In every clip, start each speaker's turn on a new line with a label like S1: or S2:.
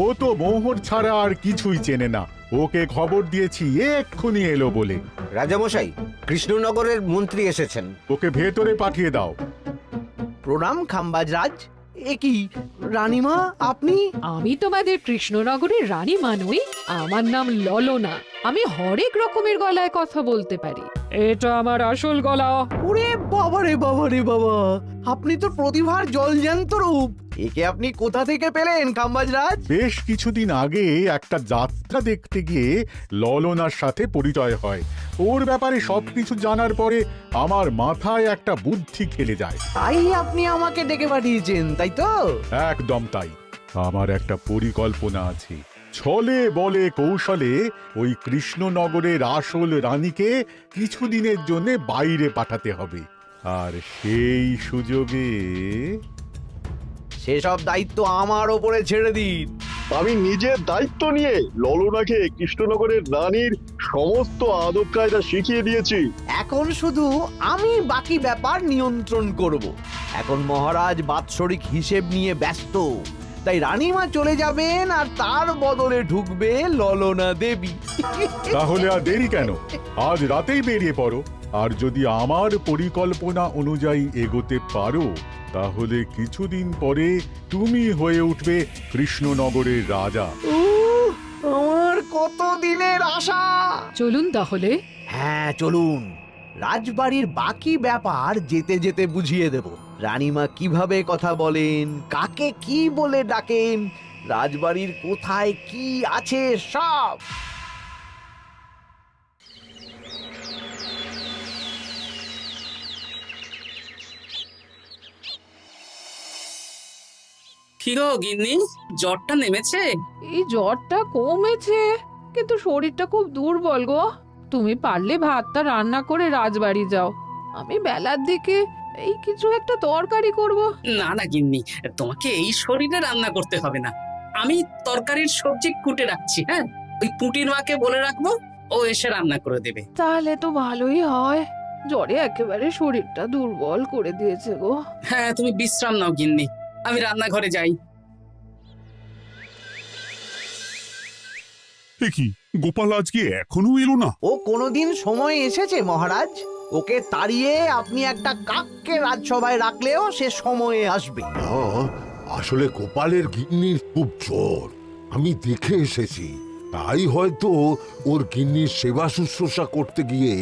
S1: ও তো মোহর ছাড়া আর কিছুই চেনে না। ওকে খবর দিয়েছি এক্ষুনি এলো বলে।
S2: রাজামশাই, কৃষ্ণনগরের মন্ত্রী এসেছেন।
S1: ওকে ভেতরে পাঠিয়ে দাও।
S3: প্রণাম খাম্বাজরাজ। এ কি রানীমা, আপনি?
S4: আমি তোমাদের কৃষ্ণনগরের রানীমা নই, আমার নাম ললনা। আমি হরেক রকমের গলায় কথা বলতে পারি। এটা আমার আসল গলা।
S3: ওরে বাবা রে বাবা রে বাবা, আপনি তো প্রতিভার জলজ্যান্ত রূপ। একে আপনি কোথা থেকে পেলেন খাম্বাজরাজ?
S1: বেশ কিছুদিন আগে একটা যাত্রা দেখতে গিয়ে ললনার সাথে পরিচয় হয়। ওর ব্যাপারে সবকিছু জানার পরে আমার মাথায় একটা বুদ্ধি খেলে যায়।
S3: তাই আপনি আমাকে ডেকে পাঠিয়েছেন, তাই তো?
S1: একদম তাই। আমার একটা পরিকল্পনা আছে। ছলে বলে কৌশলে ওই কৃষ্ণনগরের আসল রানীকে কিছুদিনের জন্য বাইরে পাঠাতে হবে, আর সেই সুযোগে
S3: সেসব দায়িত্ব আমার ওপরে ছেড়ে দিন।
S5: আমি নিজের দায়িত্ব নিয়ে ললনাকে কৃষ্ণনগরের রানীর সমস্ত আদব কায়দা শিখিয়ে দিয়েছি।
S3: এখন শুধু আমি বাকি ব্যাপার নিয়ন্ত্রণ করব। এখন মহারাজ বাৎসরিক হিসেব নিয়ে ব্যস্ত, তাই রানীমা চলে যাবেন আর তার বদলে ঢুকবে ললনা দেবী।
S1: তাহলে আর দেরি কেন? আজ রাতেই বেরিয়ে পড়ো। আর যদি আমার পরিকল্পনা অনুযায়ী এগোতে পারো, তাহলে কিছুদিন পরে তুমি হয়ে উঠবে কৃষ্ণনগরের রাজা।
S3: আমার কত দিনের আশা।
S4: চলুন তাহলে।
S3: হ্যাঁ চলুন। রাজবাড়ির বাকি ব্যাপার যেতে যেতে বুঝিয়ে দেব। রানীমা কিভাবে কথা বলেন, কাকে কি বলে ডাকেন, রাজবাড়ির কোথায় কি আছে সব।
S6: কি গো গিন্নি, জ্বরটা নেমেছে?
S4: এই জ্বরটা কমেছে, কিন্তু শরীরটা খুব দুর্বল গো। তুমি পারলে ভাতটা রান্না করে রাজবাড়ি যাও, আমি বেলার দিকে এই কিছু একটা তরকারি করব।
S6: না না গিন্নি, তোমাকে এই শরীরে রান্না করতে হবে না। আমি তরকারির সবজি কুটে রাখছি। হ্যাঁ, ওই পুটির মাকে বলে রাখবো, ও এসে রান্না করে দেবে।
S4: তাহলে তো ভালোই হয়। জ্বরে একেবারে শরীরটা দুর্বল করে দিয়েছে গো।
S6: হ্যাঁ, তুমি বিশ্রাম নাও গিন্নি, আমি রান্নাঘরে যাই।
S7: কি গোপাল আজকে এখনো এলো না?
S3: ও কোনোদিন সময় এসেছে মহারাজ? ওকে তাড়িয়ে আপনি একটা কাককে রাজসভায় রাখলেও সে সময়ে আসবে।
S8: আসলে গোপালের গিন্নির খুব জ্বর, আমি দেখে এসেছি। তাই হয়তো ওর গিন্নির সেবা শুশ্রূষা করতে গিয়ে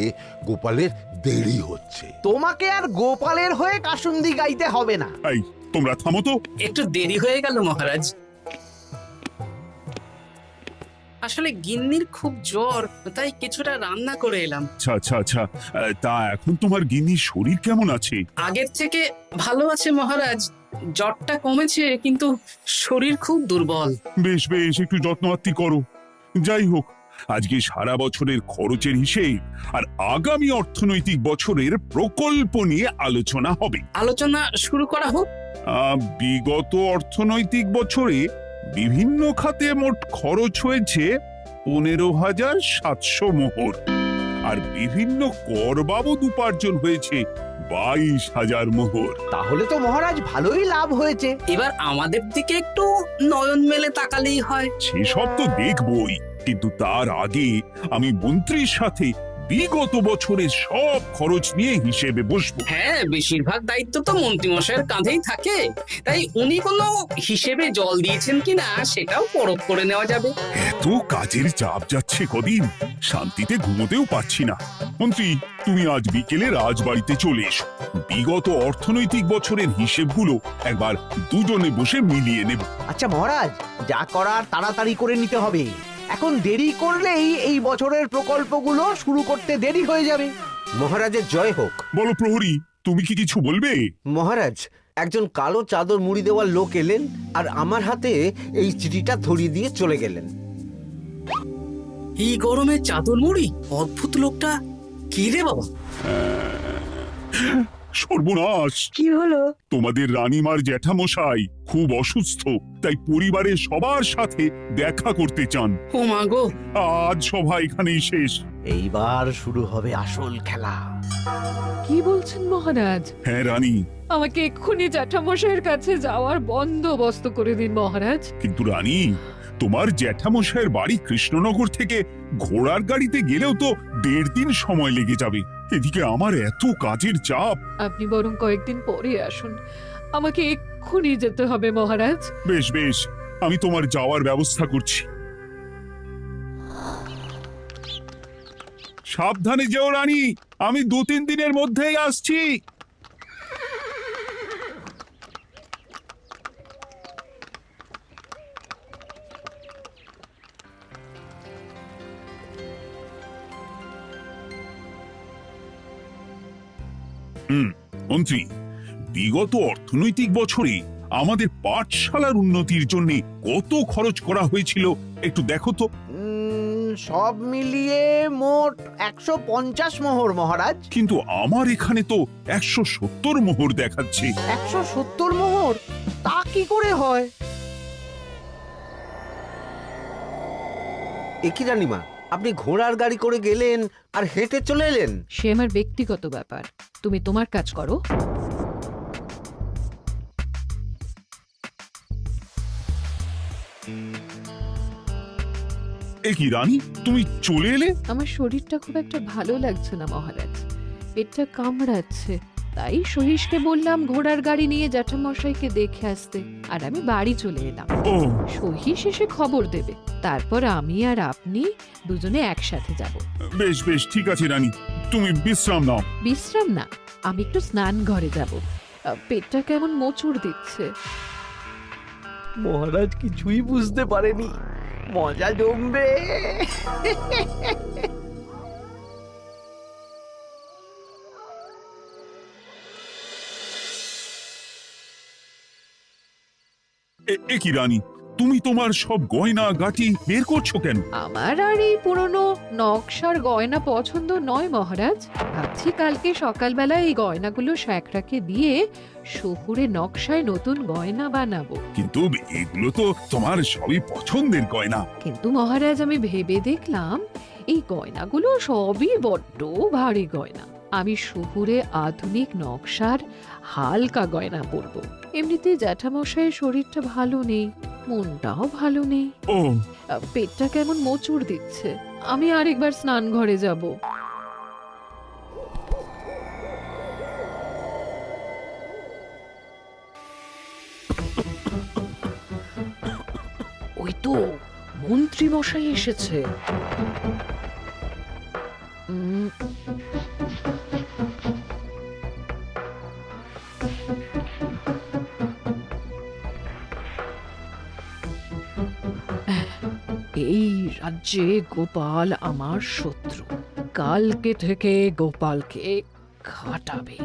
S8: গোপালের দেরি হচ্ছে।
S3: তোমাকে আর গোপালের হয়ে কাসুন্দি গাইতে হবে না।
S7: এই তোমরা থামো তো।
S6: একটু দেরি হয়ে গেল মহারাজ। আসলে গিন্নির খুব জ্বর, তাই কিছুটা রান্না করে এলাম।
S7: আচ্ছা আচ্ছা আচ্ছা, তা এখন তোমার গিন্নির শরীর কেমন আছে?
S6: আগের থেকে ভালো আছে মহারাজ, জ্বরটা কমেছে, কিন্তু শরীর খুব দুর্বল।
S7: বেশ বেশ, একটু যত্নআত্তি করো। যাই হোক, আজকে সারা বছরের খরচের হিসেব আর আগামী অর্থনৈতিক বছরের প্রকল্প নিয়ে আলোচনা হবে।
S6: আলোচনা শুরু করা হোক।
S7: বিগত অর্থনৈতিক বছরে বিভিন্ন খাতে মোট খরচ হয়েছে 15,700 মোহর, আর বিভিন্ন কর বাবদ উপার্জন হয়েছে 22,000 মোহর।
S3: তাহলে তো মহারাজ ভালোই লাভ হয়েছে।
S6: এবার আমাদের দিকে একটু নয়ন মেলে তাকালেই হয়।
S7: সেসব তো দেখবই, কিন্তু তার আগে আমি মন্ত্রীর সাথে বিগত বছরের সব খরচ নিয়ে হিসেবে বসবো।
S6: হ্যাঁ, বেশিরভাগ দায়িত্ব তো মন্ত্রীমশাইয়ের কাঁধেই থাকে, তাই উনি কোনো হিসেবে জল দিয়েছেন কিনা সেটাও পরখ করে নেওয়া যাবে।
S7: এত কাজের চাপ যাচ্ছে কদিন, শান্তিতে ঘুমোতেও পাচ্ছি না। মন্ত্রী, তুমি আজ বিকেলে রাজবাড়িতে চলে এসো। বিগত অর্থনৈতিক বছরের হিসেবগুলো একবার দুজনে বসে মিলিয়ে নেব।
S3: আচ্ছা মহারাজ, যা করার তাড়াতাড়ি করে নিতে হবে। এখন দেরি করলেই এই বছরের প্রকল্পগুলো শুরু করতে দেরি হয়ে যাবে।
S2: মহারাজের জয় হোক।
S7: বলো প্রহরী, তুমি কি কিছু বলবে?
S2: মহারাজ, একজন কালো চাদর মুড়ি দেওয়ার লোক এলেন আর আমার হাতে এই চিঠিটা ধরিয়ে দিয়ে চলে গেলেন।
S6: এই গরমে চাদর মুড়ি? অদ্ভুত লোকটা। কি রে বাবা?
S7: সর্বনাশ!
S9: কি হলো?
S7: তোমাদের রানীমার জ্যাঠামশাই খুব অসুস্থ, তাই পরিবারের সবার সাথে দেখা করতে চান।
S6: ও মা গো!
S7: আজ সভা এখানেই শেষ।
S3: এইবার শুরু হবে আসল খেলা।
S4: কি বলছেন মহারাজ?
S7: হ্যাঁ রানী,
S4: আমাকে এক্ষুনি জ্যাঠামশাইয়ের কাছে যাওয়ার বন্দোবস্ত করে দিন মহারাজ।
S7: কিন্তু রানী, তোমার জ্যাঠামশাইয়ের বাড়ি কৃষ্ণনগর থেকে ঘোড়ার গাড়িতে গেলেও তো 1.5 দিন সময় লেগে যাবে। এদিকে আমার এত কাজের চাপ।
S4: আপনি বরং কয়েকদিন পরে আসুন, আমাকে এক্ষুনি যেতে হবে মহারাজ।
S7: বেশ বেশ, আমি তোমার যাওয়ার ব্যবস্থা করছি। সাবধানে যেও রানী, আমি 2-3 দিনের মধ্যেই আসছি। মন্ত্রী, বিগত অর্থনৈতিক বছরে আমাদের পাঠশালার উন্নতির জন্য কত খরচ করা হয়েছিল একটু দেখো তো।
S3: সব মিলিয়ে মোট 150 মোহর মহারাজ।
S7: কিন্তু আমার এখানে তো 170 মোহর দেখাচ্ছে।
S3: 170 মোহর? তা কি করে হয়?
S2: একই রানীমা, আপনি ঘোড়ার গাড়ি করে গেলেন আর হেঁটে চলে এলেন?
S4: সে আমার ব্যক্তিগত ব্যাপার, তুমি তোমার কাজ করো।
S7: এ কি রানী, তুমি চলে এলে?
S4: আমার শরীরটা খুব একটা ভালো লাগছে না মহারাজ, পেটটা কামড়াচ্ছে। তাই সহিসকে বললাম ঘোড়ার গাড়ি নিয়ে জ্যাঠামশাইকে দেখে আসতে, আর আমি বাড়ি চলে এলাম।
S7: ও,
S4: সহিস এসে খবর দেবে, তারপর আমি আর আপনি দুজনে একসাথে যাব।
S7: বেশ বেশ, ঠিক আছে রানী, তুমি বিশ্রাম নাও।
S4: বিশ্রাম না, আমি একটু স্নান ঘরে যাব। পেটটা কেমন মোচড় দিচ্ছে।
S3: মহারাজ কিছুই বুঝতে পারেনি, মজা জমবে।
S7: এ কি রানী, তুমি তোমার সব গয়না গাটি বের করছো কেন?
S4: আমার আর এই পুরনো নকশার গয়না পছন্দ নয় মহারাজ। ভাবছি কালকে সকালবেলা এই গয়নাগুলো শ্যাকরাকে দিয়ে শহুরে নকশায় নতুন গয়না বানাবো।
S7: কিন্তু এগুলো তো তোমার সবই পছন্দের গয়না।
S4: কিন্তু মহারাজ, আমি ভেবে দেখলাম এই গয়নাগুলো সবই বড্ড ভারী গয়না। আমি শহুরে আধুনিক নকশার হালকা গয়না পরবো। এমনিতে জ্যাঠামশাইয়ের শরীরটা ভালো নেই, মনটাও ভালো নেই,
S7: ও,
S4: পেটটা কেমন মোচড় দিচ্ছে। আমি আরেকবার স্নান ঘরে যাব। ওই তো মন্ত্রী মশাই এসেছে। এই রাজ্যে গোপাল আমার শত্রু, কালকে থেকে গোপালকে খাটাবে।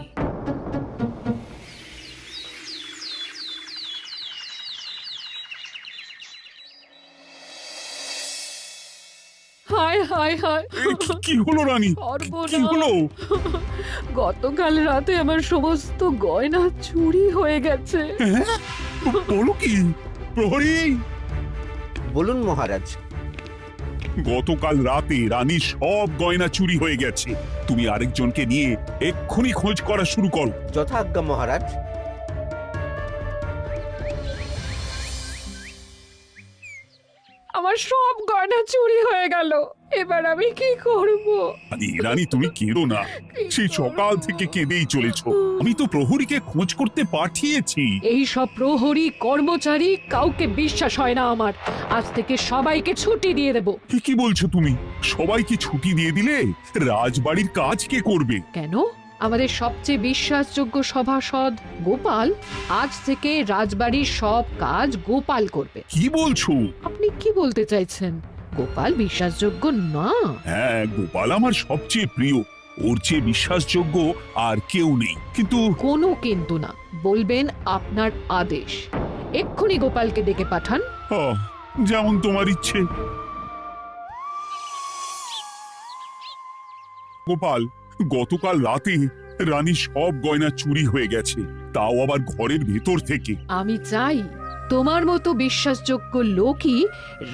S4: হায় হায় হায়,
S7: কি হলো রানী, কি হলো?
S4: গতকাল রাতে আমার সমস্ত গয়না চুরি হয়ে গেছে।
S7: হ্যাঁ? বলো কি? প্রহরী,
S2: বলুন মহারাজ।
S7: গতকাল রাতে রানীর সব গয়না চুরি হয়ে গেছে। তুমি আরেকজনকে নিয়ে এক্ষুনি খোঁজ করা শুরু করো।
S2: যথাজ্ঞা মহারাজ।
S4: আমার সব গয়না চুরি হয়ে গেল, এবার আমি কি করব?
S7: রানী তুমি কেঁদো না, সেই সকাল থেকে কেঁদেই চলেছ। আমি তো প্রহরীকে খোঁজ করতে পাঠিয়েছি।
S4: এই সব প্রহরী কর্মচারী কাউকে বিশ্বাস হয় না আমার। আজ থেকে সবাইকে ছুটি দিয়ে দেব।
S7: কি বলছো তুমি? সবাইকে ছুটি দিয়ে দিলে রাজবাড়ির কাজ কে করবে?
S4: কেন? আমাদের সবচেয়ে বিশ্বাসযোগ্য সভাসদ গোপাল আজ থেকে রাজবাড়ির সব কাজ গোপাল করবে।
S7: কি বলছো?
S4: আপনি কি বলতে চাইছেন? গোপাল বিশ্বাসযোগ্য না?
S7: হ্যাঁ, গোপাল আমার সবচেয়ে প্রিয়। ওর চেয়ে বিশ্বাসযোগ্য আর কেউ নেই। কিন্তু
S4: কোনো কিন্তু না, বলবেন আপনার আদেশ। এক্ষুনি গোপালকে ডেকে পাঠান।
S7: যেমন তোমার ইচ্ছে। গোপাল, গতকাল রাতে রানী সব গয়না চুরি হয়ে গেছে, তাও আবার ঘরের ভেতর থেকে।
S4: আমি চাই তোমার মতো বিশ্বাসযোগ্য লোকই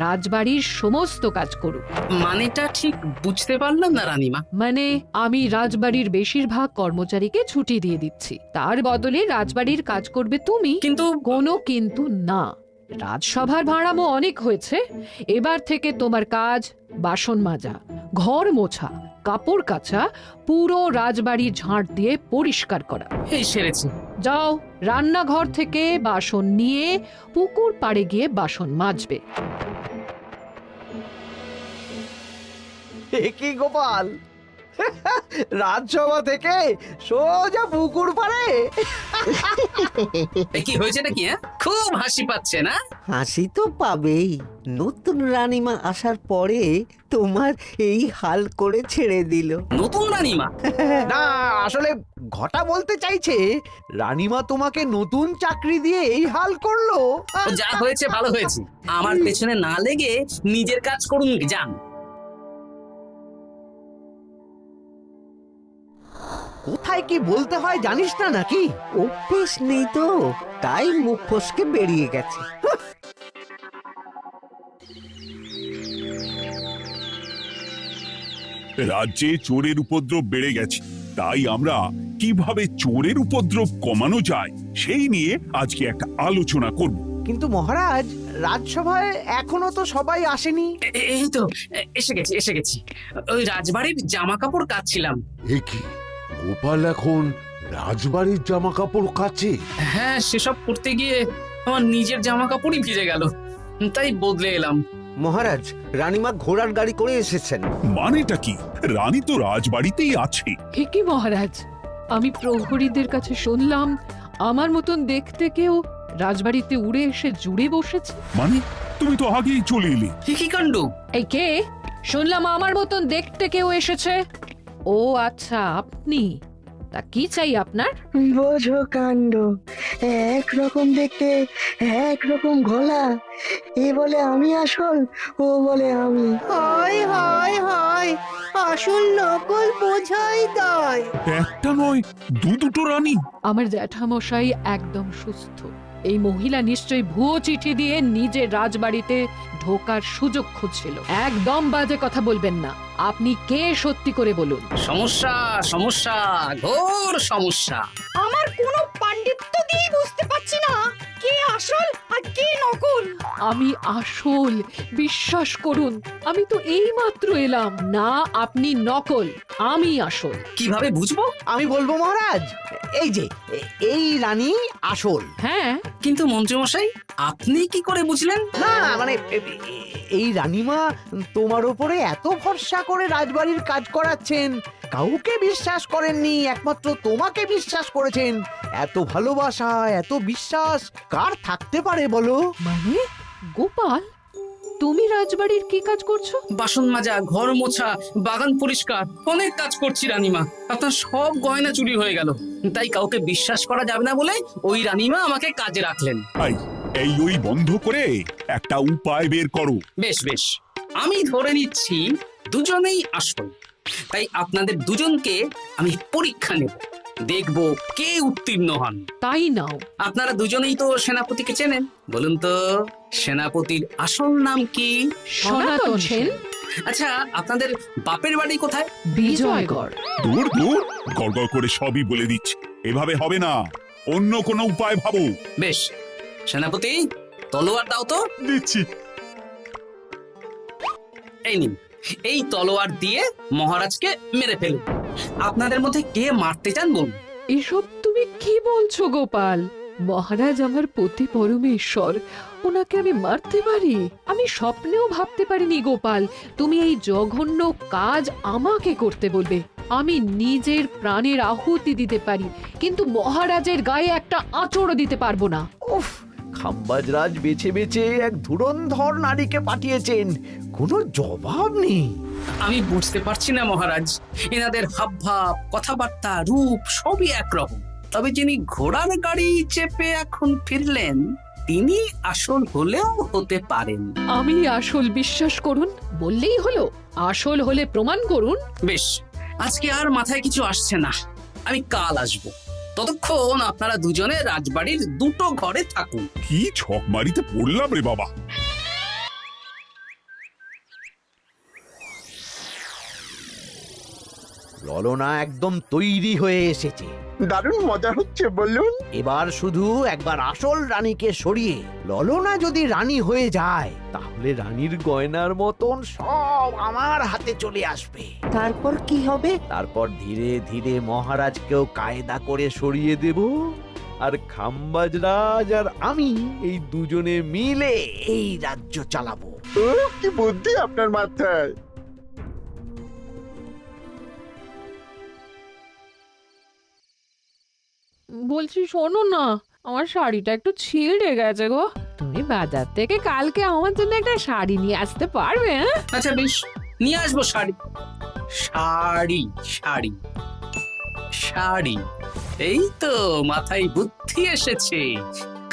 S4: রাজবাড়ির সমস্ত কাজ করুক।
S6: মানেটা ঠিক বুঝতে পারলাম না রানীমা।
S4: মানে আমি রাজবাড়ির বেশিরভাগ কর্মচারীকে ছুটি দিয়ে দিচ্ছি, তার বদলে রাজবাড়ির কাজ করবে তুমি।
S6: কিন্তু
S4: কোনো কিন্তু না, রাজসভার ভাড়ামো অনেক হয়েছে। এবার থেকে তোমার কাজ বাসন মাজা, ঘর মোছা, কাপড় কাচা, পুরো রাজবাড়ি ঝাঁট দিয়ে পরিষ্কার করা।
S6: এই সেরেছে।
S4: যাও, রান্নাঘর থেকে বাসন নিয়ে পুকুর পাড়ে গিয়ে বাসন মাজবে।
S3: এ কি গোপাল, রাজসভা থেকে সোজা পুকুর পাড়ে?
S6: এ কি হয়েছে নাকি? খুব হাসি পাচ্ছে না?
S2: হাসি তো পাবেই, নতুন রানীমা আসার পরে তোমার এই হাল করে ছেড়ে দিল।
S6: নতুন রানীমা?
S3: না, আসলে ঘটা বলতে চাইছে রানীমা তোমাকে নতুন চাকরি দিয়ে এই হাল করলো।
S6: ও যা হয়েছে ভালো হয়েছে, আমার পেছনে না লেগে নিজের কাজ করুন যান।
S3: কোথায় কি বলতে হয় জানিস না নাকি?
S2: অভ্যেস নেই তো, তাই মুখ ফসকে বেরিয়ে গেছে।
S7: রাজ্যে চোরের উপদ্রব বেড়ে গেছে, তাই আমরা কিভাবে চোরের উপদ্রব কমানো যায় সেই নিয়ে আজকে একটা আলোচনা করব।
S3: কিন্তু মহারাজ, রাজসভায় এখনো তো সবাই আসেনি।
S6: এই তো এসে গেছি। ওই রাজবাড়ির জামা কাপড় কাচ্ছিলাম।
S8: এ কি, গোপাল এখন রাজবাড়ির জামা কাপড় কাচে?
S6: হ্যাঁ, সেসব করতে গিয়ে আমার নিজের জামা কাপড়ই ভিজে গেল, তাই বদলে এলাম।
S2: মহারাজ, রানীমা ঘোড়ার গাড়ি করে এসেছেন।
S7: মানেটা কি? রানী তো রাজবাড়িতেই আছে।
S4: এ কি মহারাজ, আমি প্রহরীদের কাছে শুনলাম আমার মতন দেখতে কেউ রাজবাড়িতে উড়ে এসে জুড়ে বসেছে।
S7: মানে তুমি তো আগেই চলে এলে।
S6: কি কাণ্ড!
S4: এই কে? শুনলাম আমার মতন দেখতে কেউ এসেছে। ও আচ্ছা, আপনি। তা কি চাই আপনার?
S9: বোঝো কাণ্ড, একরকম দেখতে একরকম গলা। এ বলে আমি আসল, ও বলে আমি।
S10: হায় হায় হায়, আসল নকল বোঝাই দায়।
S7: একটা নয়, দুটো রানী।
S4: আমার জ্যাঠামশাই একদম সুস্থ। এই মহিলা নিশ্চয়ই ভুয়ো চিঠি দিয়ে নিজের রাজবাড়িতে ঢোকার সুযোগ খুঁজছিল। একদম বাজে কথা বলবেন না। আপনি কে সত্যি করে বলুন।
S6: সমস্যা, ঘোর সমস্যা।
S10: আমার কোনো পাণ্ডিত্য দিয়ে বুঝতে পারছি না কে আসল আর কে নকল।
S4: আমি আসল, বিশ্বাস করুন। আমি তো এই মাত্র এলাম। না, আপনি নকল, আমি আসল।
S6: কিভাবে বুঝবো?
S3: আমি বলবো মহারাজ, এই যে এই রানী আসল।
S4: হ্যাঁ,
S6: কিন্তু মন্ত্রীমশাই, আপনি কি করে বুঝলেন?
S3: না মানে এই রানীমা তোমার উপরে এত ভরসা করে রাজবাড়ির কাজ করাচ্ছেন, কাউকে বিশ্বাস করেননি, একমাত্র তোমাকে বিশ্বাস করেছেন। এত ভালোবাসা, এত বিশ্বাস কার থাকতে পারে বলো?
S4: মানে গোপাল, তুমি রাজবাড়ির কি কাজ করছো?
S6: বাসন মাজা, ঘর মোছা, বাগান পরিষ্কার, অনেক কাজ করছি রানীমা। আপনার সব গয়না চুরি হয়ে গেল, তাই কাউকে বিশ্বাস করা যাবে না বলে ওই রানীমা আমাকে কাজে রাখলেন।
S7: এই ওই বন্ধ করে একটা উপায় বের করো।
S6: বেশ, আমি ধরে নিচ্ছি দুজনেই আসল। তাই আপনাদের দুজনকে আমি পরীক্ষা নেব, দেখব কে উত্তীর্ণ হন।
S4: তাই নাও।
S6: আপনারা দুজনেই তো সেনাপতিকে চেনেন, বলুন তো সেনাপতির আসল নাম কি?
S4: সনাতন সেন।
S6: আচ্ছা, আপনাদের বাপের বাড়ি কোথায়?
S4: বিজয়গড়।
S7: দূর গড়গড় করে সবই বলে দিচ্ছে, এভাবে হবে না, অন্য কোনো উপায় ভাবো।
S6: বেশ, সেনাপতি তলোয়ার দাও তো।
S1: দিচ্ছি।
S6: এই নিন, এই তলোয়ার দিয়ে মহারাজকে মেরে ফেলুন। আপনাদের মধ্যে কে মারতে চান বলুন।
S4: এসব তুমি কি বলছো গোপাল? মহারাজ আমার পতি পরমেশ্বর, ওনাকে আমি মারতে পারি? আমি স্বপ্নেও ভাবতে পারিনি গোপাল তুমি এই জঘন্য কাজ আমাকে করতে বলবে। আমি নিজের প্রাণের আহুতি দিতে পারি, কিন্তু মহারাজের গায়ে একটা আঁচড়ও দিতে পারবো না।
S3: উফ, খাম্বাজরাজ বেছে বেছে এক ধুরন্ধর নারীকে পাঠিয়েছেন, কোনো জবাব নেই।
S6: আমি বুঝতে পারছি না মহারাজ, এনাদের হাবভাব, কথাবার্তা, রূপ সবই একরকম। তবে যিনি ঘোড়ার গাড়ি চেপে এখন ফিরলেন, তিনি আসল হলেও হতে পারেন।
S4: আমি আসল, বিশ্বাস করুন। বললেই হলো? আসল হলে প্রমাণ করুন।
S6: বেশ, আজকে আর মাথায় কিছু আসছে না, আমি কাল আসবো। ততক্ষণ আপনারা দুজনে রাজবাড়ির দুটো ঘরে থাকুন।
S7: কি ছক মারিতে পড়লাম রে বাবা।
S3: ললনা একদম তৈরি হয়ে এসেছে।
S11: দারুণ মজা হচ্ছে বলুন।
S3: এবার শুধু একবার আসল রানীকে সরিয়ে ললনা যদি রানী হয়ে যায়, তাহলে রানীর গয়নার মতন সব আমার হাতে চলে আসবে।
S2: তারপর কি হবে?
S3: তারপর ধীরে ধীরে মহারাজকেও কায়দা করে সরিয়ে দেব, আর খাম্বাজ রাজ আর আমি এই দুজনে মিলে এই রাজ্য চালাবো।
S11: ও কি বুদ্ধি আপনার মাথায়।
S4: বলছি শোনো না, আমার শাড়িটা একটু ছিঁড়ে গেছে গো। তুমি বাজার থেকে কালকে আমার জন্য একটা শাড়ি নিয়ে আসতে পারবে? হ্যাঁ?
S6: আচ্ছা বেশ, নিয়ে আসবো শাড়ি। শাড়ি শাড়ি শাড়ি, এই তো মাথায় বুদ্ধি এসেছে।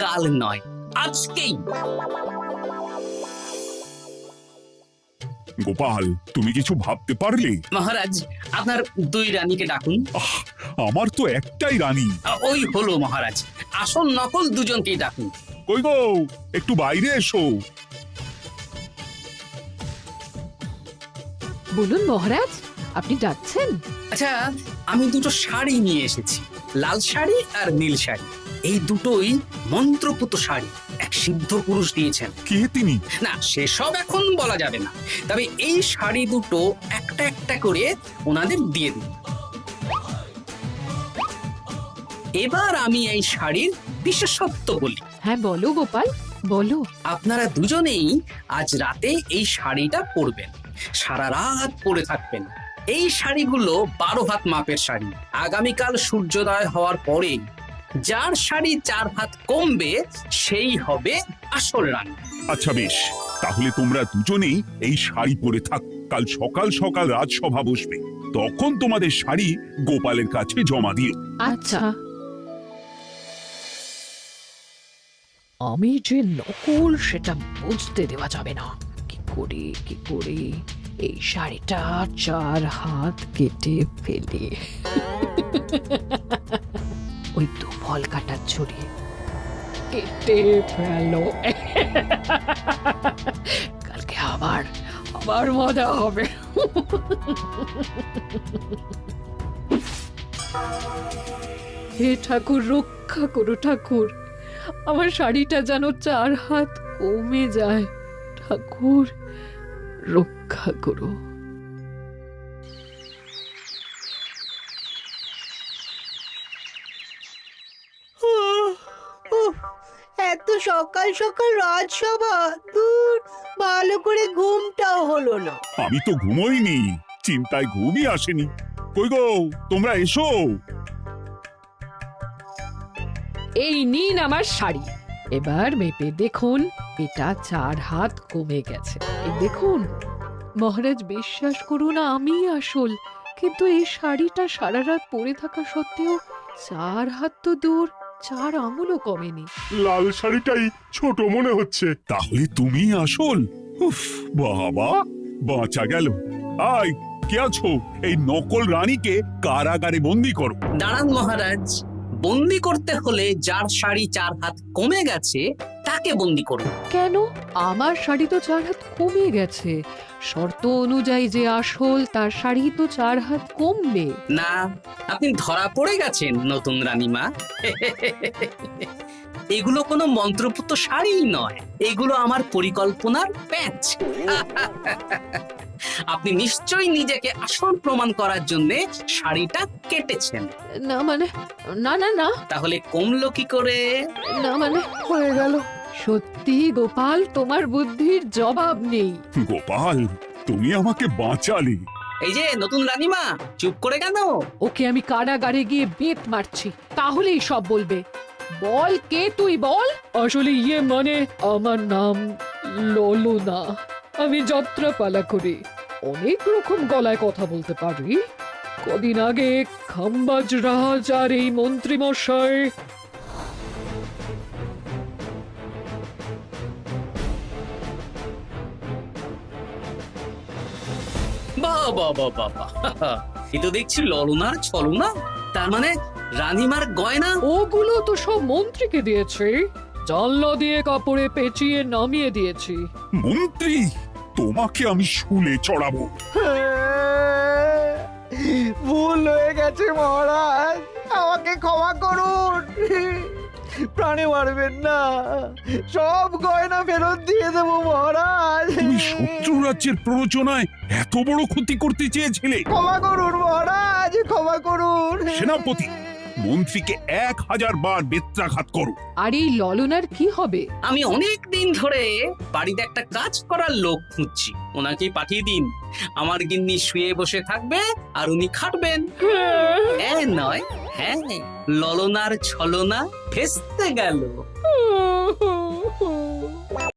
S6: কাল নয়, আজকেই।
S7: গোপাল, তুমি কিছু ভাবতে পারলে?
S6: মহারাজ, আপনার দুই রানীকে ডাকুন।
S7: আমার তো একটাই রানী।
S6: ওই হলো মহারাজ, আসল নকল দুজনকেই ডাকুন।
S7: কই গো, একটু বাইরে এসো।
S4: বলুন মহারাজ, আপনি ডাকছেন?
S6: আচ্ছা, আমি দুটো শাড়ি নিয়ে এসেছি, লাল শাড়ি আর নীল শাড়ি। এই দুটোই মন্ত্রপুত শাড়ি, এক সিদ্ধ পুরুষ দিয়েছেন।
S7: কে তিনি?
S6: না, সেসব এখন বলা যাবে না, তবে এই শাড়ি দুটো একটা একটা করে ওনাদের দিয়ে দিন। এবার আমি এই শাড়ির বিশেষত্ব বলি।
S4: হ্যাঁ বলো গোপাল, বলো।
S6: আপনারা দুজনেই আজ রাতে এই শাড়িটা পরবেন, সারা রাত পরে থাকবেন। এই শাড়িগুলো 12 হাত মাপের শাড়ি। আগামীকাল সূর্যোদয় হওয়ার পরে যার শাড়ি 4 হাত কমবে সেই হবে আসল রানী।
S7: আচ্ছা বেশ, তাহলে তোমরা দুজনেই এই শাড়ি পরে থাক। কাল সকাল সকাল রাজসভা বসবে, তখন তোমাদের শাড়ি গোপালের কাছে জমা দিও।
S4: আচ্ছা। আমি যে নকল সেটা বুঝতে দেওয়া যাবে না। কি করে এই শাড়িটা 4 হাত কেটে ফেলে ওই তো ফল কাটার ছড়ি কেটে ফেলো। কালকে আবার মজা হবে। হে ঠাকুর, রক্ষা করো ঠাকুর, আমার শাড়িটা যেন 4 হাত কমে যায়। ঠাকুর রক্ষা করো।
S10: এত সকাল সকাল রাজসভা, দূর, ভালো করে ঘুমটাও হলো না।
S7: আমি তো ঘুমোইনি, চিন্তায় ঘুমই আসেনি। কই গো, তোমরা এসো।
S4: এই নিন আমার শাড়ি, এবার মেপে দেখুন, এটা 4 হাত কমে গেছে। এই দেখুন মহারাজ, বিশ্বাস করুন আমি আসল, কিন্তু এই শাড়িটা সারা রাত পরে থাকা সত্ত্বেও 4 হাত তো দূর, 4 আঙুলও কমেনি।
S1: লাল শাড়িটাই ছোট মনে হচ্ছে।
S7: তাহলে তুমি আসল? উফ, বাবা, বাঁচা গেল। আয়, কে আছো? এই নকল রানীকে কারাগারে বন্দি করো।
S6: দাঁড়ান মহারাজ, বন্দি করতে হলে যার শাড়ি 4 হাত কমে গেছে তাকে বন্দি করুন।
S4: কেন? আমার শাড়ি তো 4 হাত কমে গেছে। শর্ত অনুযায়ী যে আসল তার শাড়ি তো 4 হাত কমবে
S6: না, আপনি ধরা পড়ে গেছেন নতুন রানীমা। এগুলো কোনো মন্ত্রপুত শাড়ি নয়, এগুলো আমার পরিকল্পনার প্যাচ। আপনি নিশ্চয়ই নিজেকে আসল প্রমাণ করার জন্য শাড়িটা কেটেছেন।
S4: না মানে, না না না,
S6: তাহলে কমলো কি করে?
S4: না মানে হয়ে গেল। সত্যি গোপাল, তোমার বুদ্ধির জবাব নেই।
S7: গোপাল, তুমি আমাকে বাঁচালে।
S6: এই যে নতুন রানীমা, চুপ করে কেন?
S4: ওকে আমি কারাগারে গিয়ে বেত মারছি, তাহলেই সব বলবে। বল, কে তুই বল? আসলে মানে আমার নাম ললনা, আমি যাত্রাপালা করি, অনেক রকম গলায় কথা বলতে পারি। কদিন আগে খাম্বাজ রাজ আর এই মন্ত্রী মশাই
S6: বাহ বাহ বাহ বাহ বাহ, এ তো দেখছি ললনার ছলনা। তার মানে রানীমার গয়না
S4: ওগুলো তো সব মন্ত্রীকে দিয়েছি, জানলা দিয়ে কাপড়ে পেঁচিয়ে নামিয়ে দিয়েছি।
S7: মন্ত্রী, তোমাকে আমি শুলে চড়াবো।
S3: ভুল হয়ে গেছে মহারাজ, আমাকে ক্ষমা করুন। প্রাণে মারবেন না, সব গয়না ফেরত দিয়ে দেবো মহারাজ।
S7: তুমি শত্রু রাজ্যের প্ররোচনায় এত বড় ক্ষতি করতে চেয়েছিলে?
S3: ক্ষমা করুন মহারাজ, ক্ষমা করুন।
S7: সেনাপতি, মন্ত্রীকে 1000 বার বেত্রাঘাত করো।
S4: আর এই ললনার কি হবে?
S6: আমি অনেক দিন ধরে বাড়িতে একটা কাজ করার লোক খুঁজছি, ওনাকেই পাঠিয়ে দিন। আমার গিন্নি শুয়ে বসে থাকবে আর উনি খাটবেন। নয়, হ্যাঁ, ললনার ছলনা ভেস্তে গেল।